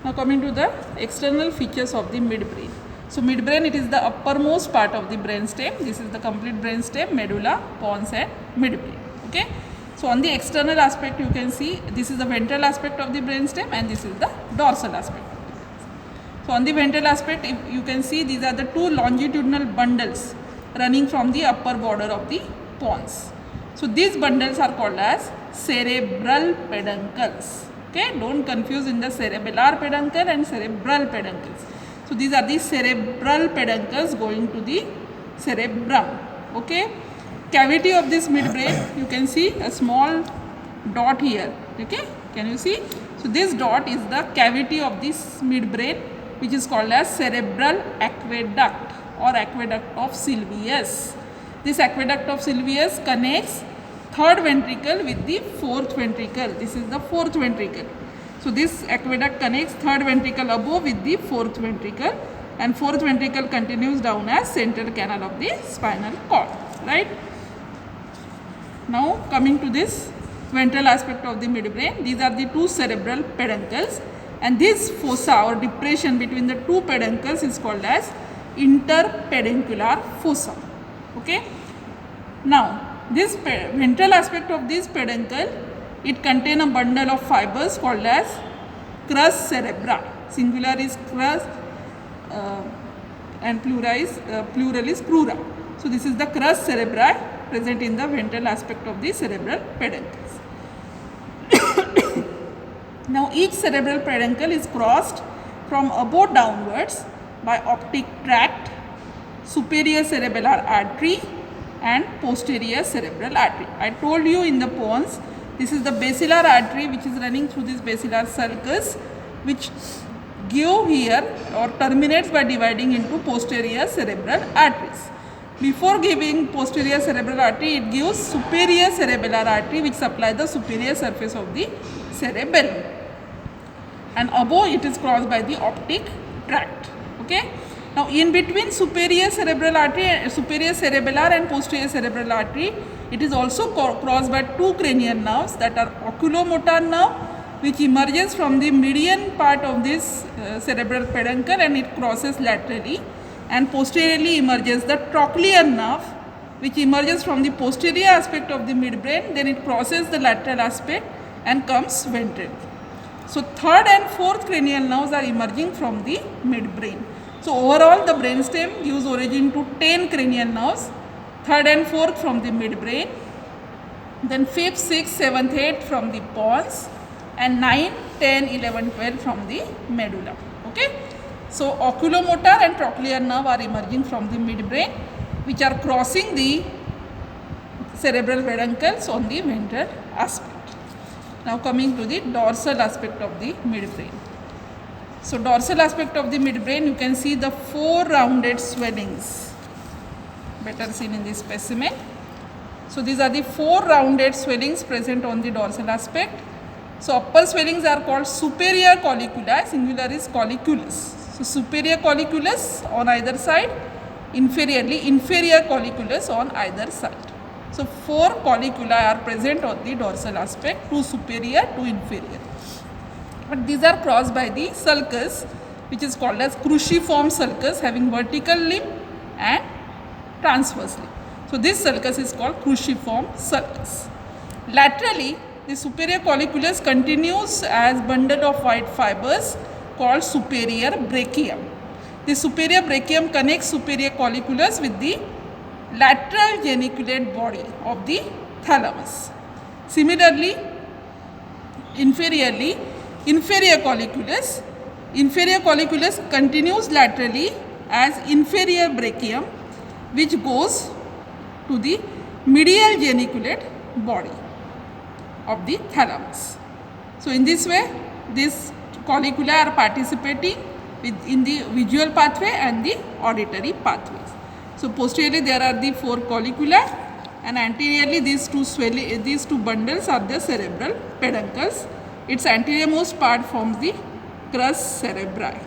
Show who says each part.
Speaker 1: Now coming to the external features of the midbrain. So midbrain, it is the uppermost part of the brainstem. This is the complete brainstem, medulla, pons and midbrain. Okay. So on the external aspect, you can see this is the ventral aspect of the brainstem and this is the dorsal aspect. So on the ventral aspect, if you can see these are the two longitudinal bundles running from the upper border of the pons. So these bundles are called as cerebral peduncles. Okay, don't confuse in the cerebellar peduncle and cerebral peduncles. So these are the cerebral peduncles going to the cerebrum. Okay, cavity of this midbrain, you can see a small dot here. Okay, can you see? So this dot is the cavity of this midbrain, which is called as cerebral aqueduct or aqueduct of Sylvius. This aqueduct of Sylvius connects third ventricle with the fourth ventricle. This is the fourth ventricle. So this aqueduct connects third ventricle above with the fourth ventricle, and fourth ventricle continues down as central canal of the spinal cord, right? Now coming to this ventral aspect of the midbrain, these are the two cerebral peduncles, and this fossa or depression between the two peduncles is called as interpeduncular fossa. Okay. Now this ventral aspect of this peduncle, it contains a bundle of fibers called as crus cerebra. Singular is crus and plural is crura. So this is the crus cerebri present in the ventral aspect of the cerebral peduncles. Now each cerebral peduncle is crossed from above downwards by optic tract, superior cerebellar artery and posterior cerebral artery. I told you in the pons, this is the basilar artery which is running through this basilar sulcus, which give here or terminates by dividing into posterior cerebral arteries. Before giving posterior cerebral artery, it gives superior cerebellar artery which supplies the superior surface of the cerebellum, and above it is crossed by the optic tract. Okay. Now in between superior cerebral artery, superior cerebellar and posterior cerebral artery, it is also crossed by two cranial nerves, that are oculomotor nerve, which emerges from the median part of this cerebral peduncle and it crosses laterally, and posteriorly emerges the trochlear nerve, which emerges from the posterior aspect of the midbrain, then it crosses the lateral aspect and comes ventrally. So third and fourth cranial nerves are emerging from the midbrain. So overall the brainstem gives origin to 10 cranial nerves, third and fourth from the midbrain, then fifth, sixth, seventh, eighth from the pons, and 9, 10, 11, 12 from the medulla. Okay. So oculomotor and trochlear nerve are emerging from the midbrain, which are crossing the cerebral peduncles on the ventral aspect. Now coming to the dorsal aspect of the midbrain. So dorsal aspect of the midbrain, you can see the four rounded swellings, better seen in this specimen. So these are the four rounded swellings present on the dorsal aspect. So upper swellings are called superior colliculi, singular is colliculus. So superior colliculus on either side, inferiorly inferior colliculus on either side. So four colliculi are present on the dorsal aspect, two superior, two inferior. But these are crossed by the sulcus, which is called as cruciform sulcus, having vertical limb and transverse limb. So this sulcus is called cruciform sulcus. Laterally, the superior colliculus continues as bundle of white fibers called superior brachium. The superior brachium connects superior colliculus with the lateral geniculate body of the thalamus. Similarly, inferiorly, inferior colliculus continues laterally as inferior brachium, which goes to the medial geniculate body of the thalamus. So in this way, these colliculi are participating in the visual pathway and the auditory pathways. So posteriorly there are the four colliculi, and anteriorly these two bundles are the cerebral peduncles. Its anteriormost part forms the crus cerebri.